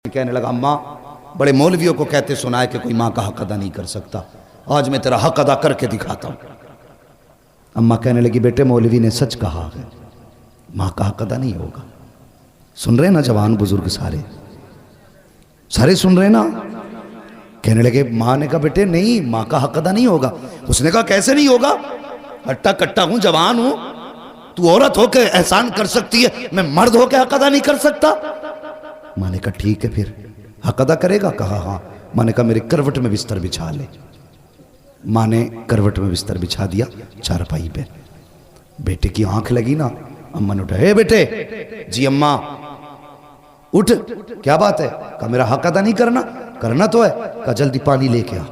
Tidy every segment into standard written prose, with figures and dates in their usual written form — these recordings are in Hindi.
कहने लगा अम्मा बड़े मौलवियों को कहते सुना है कि कोई माँ का हक अदा नहीं कर सकता, आज मैं तेरा हक अदा करके दिखाता हूँ। अम्मा कहने लगी बेटे मौलवी ने सच कहा है, माँ का हक अदा नहीं होगा। सुन रहे ना जवान बुजुर्ग सारे सारे सुन रहे ना। कहने लगे माँ ने कहा बेटे नहीं माँ का हक अदा नहीं होगा। उसने कहा कैसे नहीं होगा, हट्टा कट्टा हूं जवान हूं, तू औरत होकर एहसान कर सकती है, मैं मर्द होकर हक अदा नहीं कर सकता। माँ ने कहा ठीक है फिर हक अदा करेगा। कहा हाँ। माँ ने कहा मेरे करवट में बिस्तर बिछा ले। माँ ने करवट में बिस्तर बिछा दिया चारपाई पे। बेटे की आंख लगी ना, अम्मा ने उठा, हे बेटे। जी अम्मा। उठ, क्या बात है? कहा मेरा हक अदा नहीं करना। करना तो है। कहा जल्दी पानी लेके आ।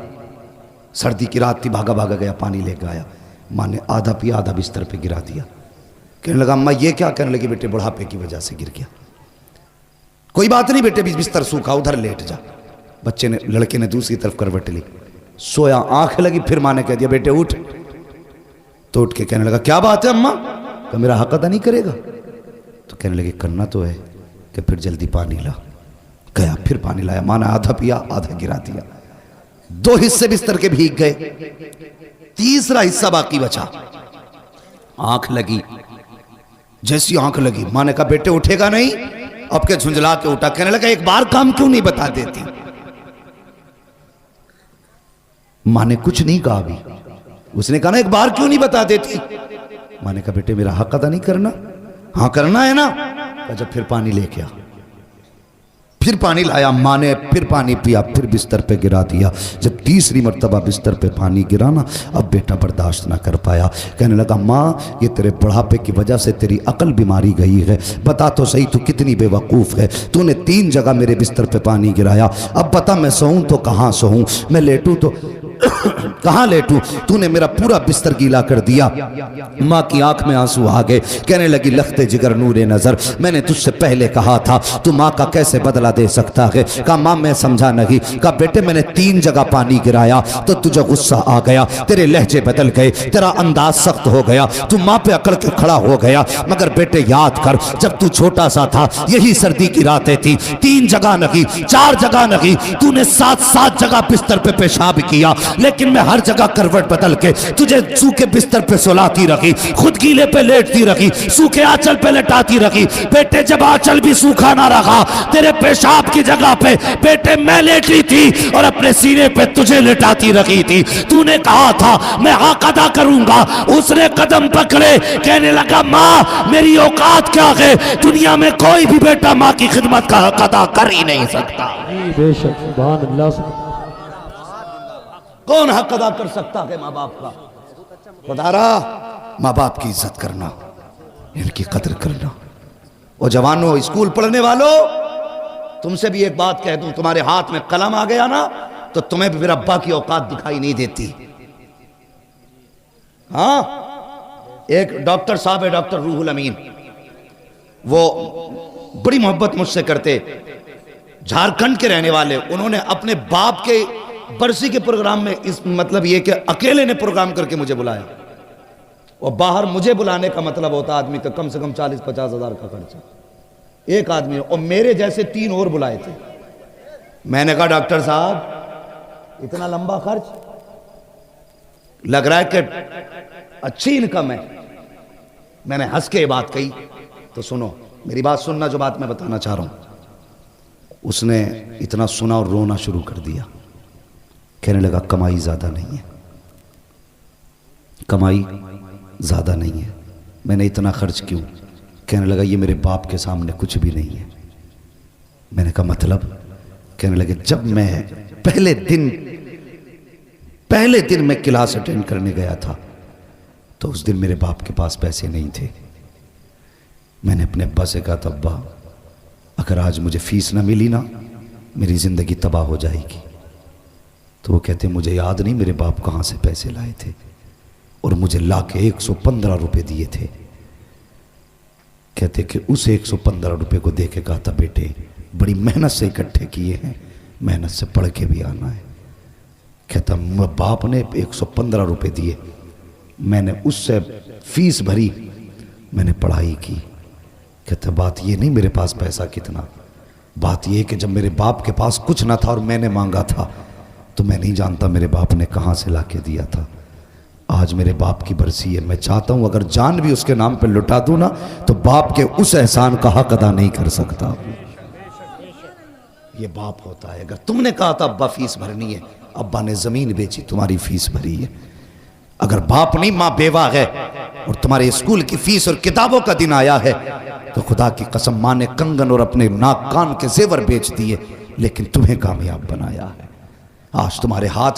सर्दी की रात थी, भागा भागा गया पानी लेके आया। माँ ने आधा पिया आधा बिस्तर पे गिरा दिया। कहने लगा अम्मा ये क्या? कहने लगी बेटे बुढ़ापे की वजह से गिर गया। कोई बात नहीं बेटे, बिस्तर सूखा, उधर लेट जा। बच्चे ने, लड़के ने दूसरी तरफ करवट ली, सोया, आंख लगी। फिर माँ ने कह दिया बेटे उठ। तो उठ के कहने लगा क्या बात है अम्मा? कहा मेरा हक अदा नहीं करेगा। तो कहने लगे करना तो है कि फिर जल्दी पानी ला। गया फिर पानी लाया। माँ ने आधा पिया आधा गिरा दिया। 2 हिस्से बिस्तर के भीग गए, तीसरा हिस्सा बाकी बचा। आंख लगी, जैसी आंख लगी माँ ने कहा बेटे उठेगा नहीं? अब के झुंझला के उठा। कहने लगा एक बार काम क्यों नहीं बता देती? माँ ने कुछ नहीं कहा अभी। उसने कहा ना एक बार क्यों नहीं बता देती? माँ ने कहा बेटे मेरा हक अदा नहीं करना? हाँ करना है ना। कहा जब फिर पानी लेके आ। फिर पानी लाया। माँ ने फिर पानी पिया, फिर बिस्तर पे गिरा दिया। जब तीसरी मर्तबा बिस्तर पे पानी गिरा ना, अब बेटा बर्दाश्त ना कर पाया। कहने लगा माँ ये तेरे बुढ़ापे की वजह से तेरी अकल बीमारी गई है। बता तो सही तू कितनी बेवकूफ़ है। तूने 3 जगह मेरे बिस्तर पे पानी गिराया। अब बता मैं सोऊं तो कहाँ सोऊं, मैं लेटूं तो कहाँ लेटूं? तूने मेरा पूरा बिस्तर गीला कर दिया। माँ की आंख में आंसू आ गए। कहने लगी लखते जिगर नूरे नजर, मैंने तुझसे पहले कहा था तू माँ का कैसे बदला दे सकता है। कहा माँ मैं समझा नहीं। कहा बेटे मैंने 3 जगह पानी गिराया तो तुझे गुस्सा आ गया, तेरे लहजे बदल गए, तेरा अंदाज सख्त हो गया, तू माँ पे अकड़ के खड़ा हो गया। मगर बेटे याद कर जब तू छोटा सा था यही सर्दी की रातें थी, 3 जगह नहीं 4 जगह नहीं, तूने 7 जगह बिस्तर पे पेशाब किया, लेकिन मैं हर जगह करवट बदल के तुझे सूखे बिस्तर पे सुलाती रखी, खुद गीले पे लेटती रखी, सूखे आंचल पे लेटाती रखी। बेटे जब आंचल भी सूखा ना रहा, तेरे पेशाब की जगह पे बेटे मैं लेटी थी और अपने सीने पे तुझे लेटाती रखी थी। तूने कहा था मैं हक अदा करूंगा, उसने कदम पकड़े। कहने लगा माँ मेरी औकात क्या है, दुनिया में कोई भी बेटा माँ की खिदमत का हक अदा कर ही नहीं सकता। बेशक सुभान अल्लाह। कौन हक अदा कर सकता है माँ बाप का? खुदारा माँ बाप की इज्जत करना, इनकी कदर करना। और जवानों स्कूल पढ़ने वालों तुमसे भी एक बात कह दूं, तुम्हारे हाथ में कलम आ गया ना तो तुम्हें भी फिर अब्बा की औकात दिखाई नहीं देती। हाँ एक डॉक्टर साहब है, डॉक्टर रूहुल अमीन, वो बड़ी मोहब्बत मुझसे करते, झारखंड के रहने वाले। उन्होंने अपने बाप के बरसी के प्रोग्राम में इस मतलब ये कि अकेले ने प्रोग्राम करके मुझे बुलाया। और बाहर मुझे बुलाने का मतलब होता आदमी का कम से कम 40-50 हज़ार का खर्चा एक आदमी। और मेरे जैसे 3 और बुलाए थे। मैंने कहा डॉक्टर साहब इतना लंबा खर्च, लग रहा है कि अच्छी इनकम है। मैंने हंस के ये बात कही। तो सुनो मेरी बात सुनना, जो बात मैं बताना चाह रहा हूं। उसने इतना सुना और रोना शुरू कर दिया। कहने लगा कमाई ज़्यादा नहीं है, कमाई ज़्यादा नहीं है, मैंने इतना खर्च क्यों? कहने लगा ये मेरे बाप के सामने कुछ भी नहीं है। मैंने कहा मतलब? कहने लगे जब मैं पहले दिन मैं क्लास अटेंड करने गया था तो उस दिन मेरे बाप के पास पैसे नहीं थे। मैंने अपने अब्बा से कहा था अब्बा अगर आज मुझे फीस ना मिली ना मेरी ज़िंदगी तबाह हो जाएगी। तो वो कहते मुझे याद नहीं मेरे बाप कहाँ से पैसे लाए थे, और मुझे ला के 115 रुपये दिए थे। कहते कि उस 115 रुपये को दे के कहा था बेटे बड़ी मेहनत से इकट्ठे किए हैं, मेहनत से पढ़ के भी आना है। कहता बाप ने 115 रुपये दिए, मैंने उससे फीस भरी, मैंने पढ़ाई की। कहता बात ये नहीं मेरे पास पैसा कितना, बात यह कि जब मेरे बाप के पास कुछ ना था और मैंने मांगा था तो मैं नहीं जानता मेरे बाप ने कहाँ से ला के दिया था। आज मेरे बाप की बरसी है, मैं चाहता हूँ अगर जान भी उसके नाम पे लुटा दूँ ना तो बाप के उस एहसान का हक अदा नहीं कर सकता। ये बाप होता है। अगर तुमने कहा था अब्बा फीस भरनी है, अब्बा ने ज़मीन बेची, तुम्हारी फीस भरी है। अगर बाप नहीं, माँ बेवा है और तुम्हारे स्कूल की फीस और किताबों का दिन आया है तो खुदा की कसम माँ ने कंगन और अपने नाक कान के जेवर बेच दिए लेकिन तुम्हें कामयाब बनाया है। आज तुम्हारे हाथ